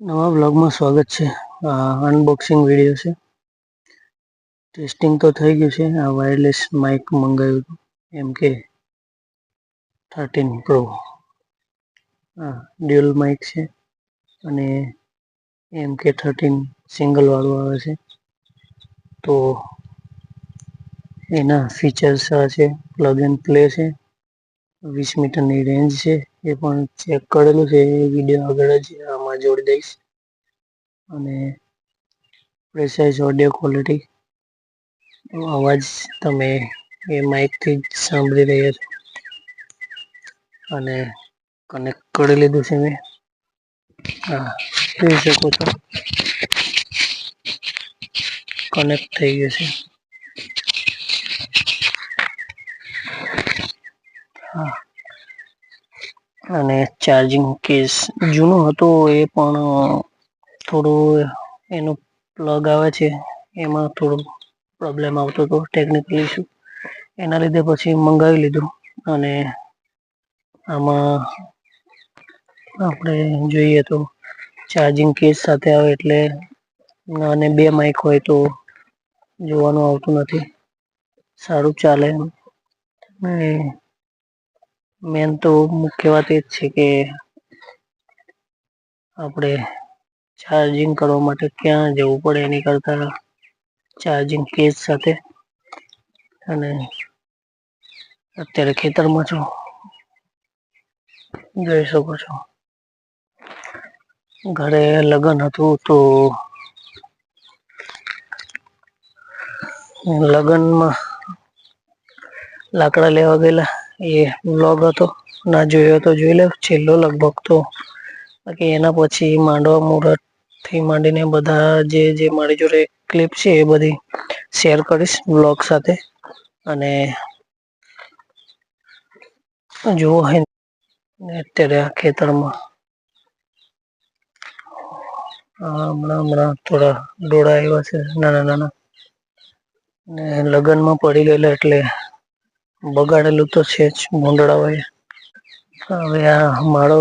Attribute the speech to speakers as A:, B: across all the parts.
A: નવા બ્લોગમાં સ્વાગત છે. આ અનબોક્સિંગ વિડીયો છે. ટેસ્ટિંગ તો થઈ ગયું છે. આ વાયરલેસ માઇક મંગાવ્યું હતું MK13 Pro. આ ડ્યુઅલ માઇક છે અને MK13 સિંગલ વાળું આવે છે. તો એના ફીચર્સ આ છે. પ્લગ એન્ડ પ્લે છે, 20 મીટરની રેન્જ છે. એ પણ ચેક કરેલું છે. એ વિડીયો આગળ જ આમાં જોડી દઈશ. અને પ્રેસાઇઝ ઓડિયો ક્વોલિટી, અવાજ તમે એ માઇકથી જ સાંભળી રહ્યા છો. અને કનેક્ટ કરી લીધું છે મેં. હા, જોઈ શકો છો કનેક્ટ થઈ ગયું છે. હા, અને ચાર્જિંગ કેસ જૂનું હતું. એ પણ થોડું એનું પ્લગ આવે છે એમાં થોડું પ્રોબ્લેમ આવતો હતો, ટેકનિકલ ઇસ્યુ. એના લીધે પછી મંગાવી લીધું. અને આમાં આપણે જોઈએ તો ચાર્જિંગ કેસ સાથે આવે એટલે, અને બે માઇક હોય તો જોવાનું આવતું નથી. સારું ચાલે એમ. મેન તો મુખ્ય વાત એ જ છે કે આપણે ચાર્જિંગ કરવા માટે ક્યાં જવું પડે એની કરતા ચાર્જિંગ કેસ સાથે. અને અત્યારે ખેતરમાં છું, જોઈ શકો છો. ઘરે લગ્ન હતું તો લગ્નમાં લાકડા લેવા ગયેલા. એ વ્લોગ હતો, ના જોયો તો જોઈ લે છેલ્લો લગભગ તો. બાકી એના પછી માંડવા મુહૂર્ત થી માંડીને બધા જે મારી જોડે ક્લિપ છે એ બધી શેર કરીશ બ્લોગ સાથે. અને જોવો અત્યારે આ ખેતરમાં હમણાં થોડા ડોળા આવ્યા છે નાના નાના. ને લગ્નમાં પડી ગયેલા એટલે બગાડેલું તો છે જ ભૂંડળાઓએ. હવે આ માળો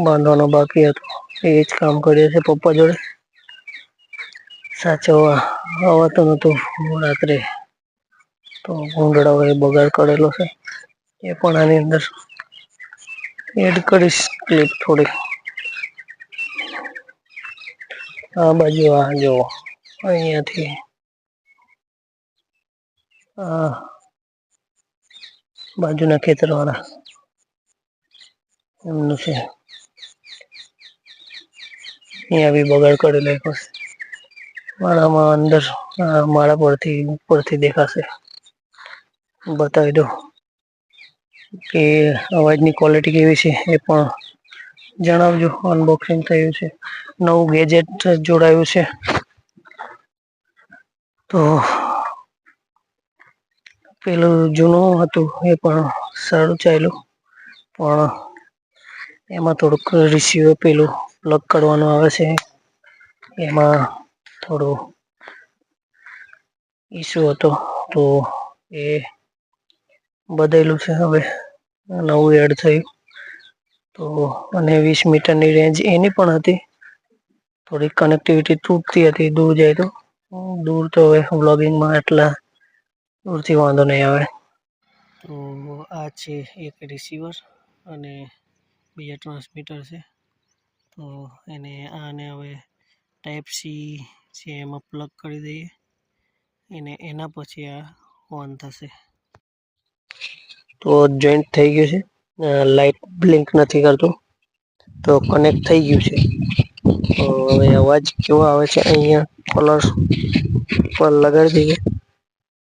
A: બાંધવાનો બાકી હતો, એજ કામ કર્યું છે પપ્પા જોડે. સાચવવા આવતું નતું રાત્રે, તો ભૂંડળાઓએ બગાડ કરેલો છે. એ પણ આની અંદર એડ કરીશ ક્લિપ થોડી. આ બાજુ આ જોવો, અહિયાંથી હા, બાજુના ખેતરવાળા એમનું છે. અહીંયા બી બગાડ કરી નાખ્યો છે. માળામાં અંદર માળા પરથી દેખાશે. બતાવી દો કે અવાજની ક્વોલિટી કેવી છે એ પણ જણાવજો. અનબોક્સિંગ થયું છે, નવું ગેજેટ જોડાયું છે. તો પેલું જૂનું હતું એ પણ સારું ચાલ્યું. પણ એમાં થોડુંક રિસીવ પેલું પ્લગ કરવાનું આવે છે. એમાં થોડું ઈસુ હતો તો એ બદલ્યું છે. હવે નવું એડ થયું. તો અને 20 મીટરની રેન્જ એની પણ હતી. થોડી કનેક્ટિવિટી તૂટતી હતી દૂર જાય તો. દૂર તો હવે વ્લોગિંગમાં એટલા દૂરથી વાંધો નહીં આવે. તો આ છે એક રિસીવર અને બીજા ટ્રાન્સમીટર છે. તો આને હવે ટાઈપ સી છે એમાં પ્લગ કરી દઈએ. એના પછી આ ઓન થશે. તો જોઈન્ટ થઈ ગયું છે. લાઈટ બ્લિંક નથી કરતું. તો કનેક્ટ થઈ ગયું છે. તો હવે અવાજ કેવો આવે છે અહીંયા કોલર પર લગાડી દઈએ.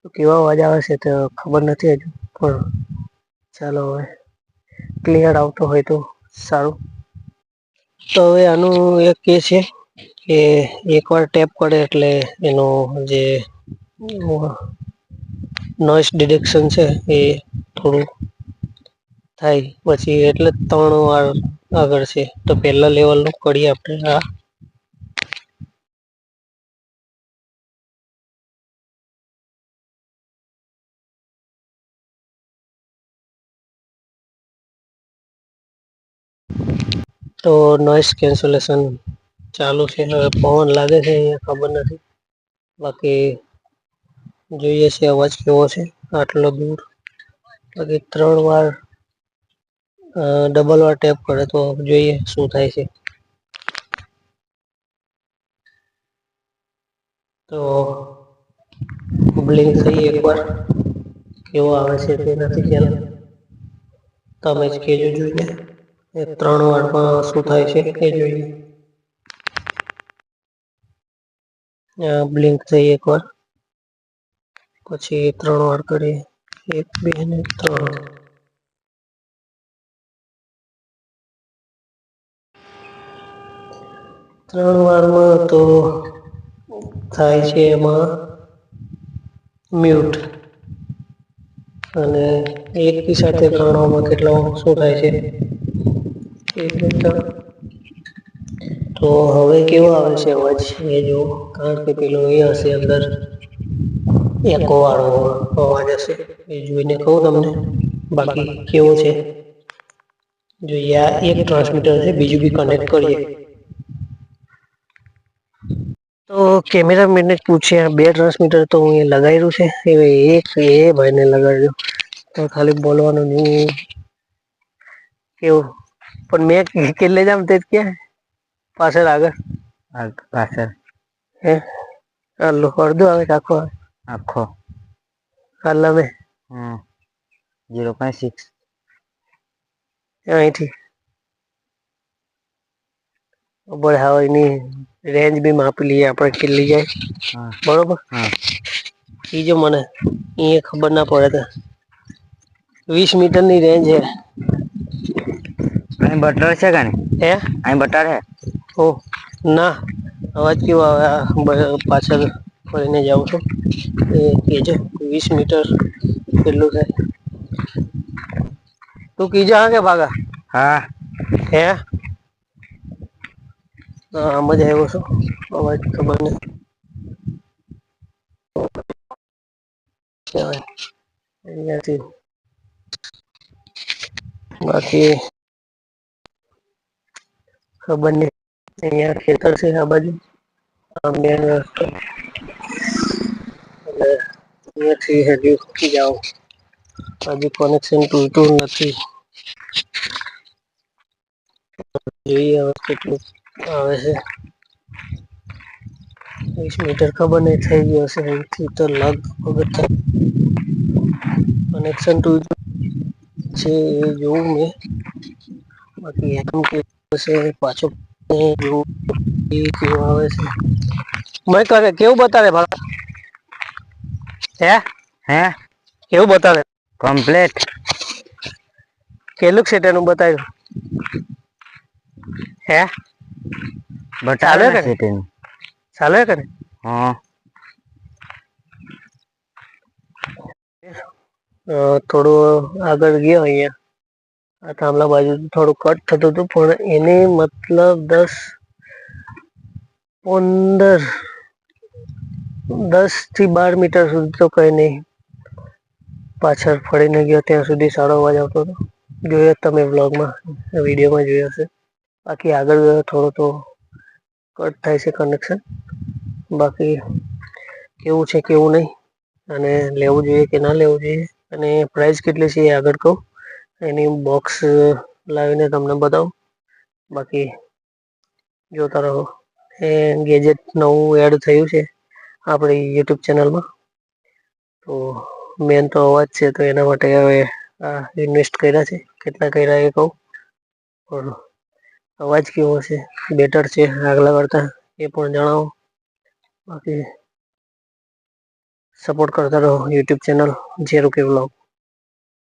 A: તો કેવો અવાજ આવે છે તો ખબર નથી હજુ, પણ ચાલો હવે ક્લિયર આવતો હોય તો સારું. તો હવે આનું એક એ છે કે એકવાર ટેપ પડે એટલે એનું જે નોઈસ ડિડક્શન છે એ થોડું થાય. પછી એટલે 3 વાર આગળ છે. તો પેલા લેવલનું કરીએ આપણે. આ તો નોઈસ કેન્સલેશન ચાલુ છે, હવે પવન લાગે છે અહીંયા ખબર નથી, બાકી જોઈએ છે અવાજ કેવો છે આટલો દૂર. બાકી 3 વાર ડબલ વાર ટેપ કરે તો જોઈએ શું થાય છે. તો બ્લિંક થઈ એકવાર કેવો આવે છે તે નથી ખ્યાલ, તમે જ કહેજો જોઈને. એ 3 વારમાં શું થાય છે એ જોઈએ. બ્લિંક થઈ એકવાર, પછી 3 વાર કરીએ, 1 2 અને 3. 3 વારમાં તો થાય છે એમાં મ્યુટ, અને એકની સાથે 3 કેટલો શું થાય છે. 1 2 3. તો હવે કેવો આવે છે અવાજ એ જો, કારણ કે પેલો એ હશે અંદર એકો વાળો અવાજ હશે એ જોઈને કહું તમને. બાકી કેવો છે જોઈએ. આ એક ટ્રાન્સમીટર છે, બીજું બી કનેક્ટ કરીએ. તો કેમેરા મેન જ પૂછ્યા, 2 ટ્રાન્સમીટર તો હું એ લગાવ્યું છે, એક એ ભાઈને લગાડ્યું તો ખાલી બોલવાનું નહીં કેવું. પણ મેં કેટલે જામ તે ક્યાં પાછળ આગળ
B: પાછળ
A: હે અડધો આવે કે આખો આવે.
B: આખો
A: કાલા મે
B: 0.6.
A: અહીંથી હવે એની રેન્જ બી માપી લઈએ આપણે કેટલી જાય
B: હા
A: બરોબર.
B: હા
A: ઈ જો મને એ ખબર ના પડે તો 20 મીટરની રેન્જ હે.
B: અહીં બટલર છે કે
A: હે
B: અહીં બટલર હે.
A: ઓ ના અવાજ કેવો આવે પાછળ ફરીને જાઉં છું એ કેજો 20 મીટર કેટલું થાય. તું કીજો હા કે ભાગા
B: હા
A: હે હા આમ જ આવ્યો છું અવાજ ખબર નહીં. અહીંયાથી બાકી ખબર નહીં. અહીંયા ખેતર છે આ બાજુ મેન રસ્તો એટલે અહીંયાથી હજી જાવ હજી કનેક્શન તૂટ્યું નથી. જોઈએ હવે કેટલું આવે છે. 20 મીટર ખબર નહીં થઈ ગયું હશે અહીંથી તો લગભગ કનેક્શન તૂટ્યું છે એ જોવું મેં. બાકી એમ કે પાછો જોવું કેવું આવે છે. કેવું બતાવે ભાઈ હે
B: હે
A: કેવું બતાવે
B: કમ્પ્લેટ
A: કેટલુંક છે તેનું બતાવ્યું હે
B: બતાવે
A: ચાલે
B: ને
A: કે
B: સેટિંગ.
A: ચાલે કે
B: હા
A: થોડું આગળ ગયો અહીંયા આ થાંભલા બાજુ થોડું કટ થતું હતું પણ એને મતલબ 10 થી 12 મીટર સુધી તો કઈ નહી. પાછળ ફરીને ગયો ત્યાં સુધી સારો અવાજ આવતો હતો. જોયો તમે બ્લોગમાં વિડીયોમાં જોયો હશે. બાકી આગળ થોડો તો કટ થાય છે કનેક્શન. બાકી કેવું છે કેવું નહીં અને લેવું જોઈએ કે ના લેવું જોઈએ અને પ્રાઇસ કેટલી છે એ આગળ કહું. એની બોક્સ લાવીને તમને બતાવું. બાકી જોતા રહો. એ ગેજેટ નવું એડ થયું છે આપણી યુટ્યુબ ચેનલમાં. તો મેન તો અવાજ છે તો એના માટે હવે ઇન્વેસ્ટ કર્યા છે. કેટલા કર્યા એ કહું પણ અવાજ કેવો છે બેટર છે આગલા કરતા એ પણ જણાવો. બાકી સપોર્ટ કરતા રહો યુટ્યુબ ચેનલ જેરું કે વ્લોગ.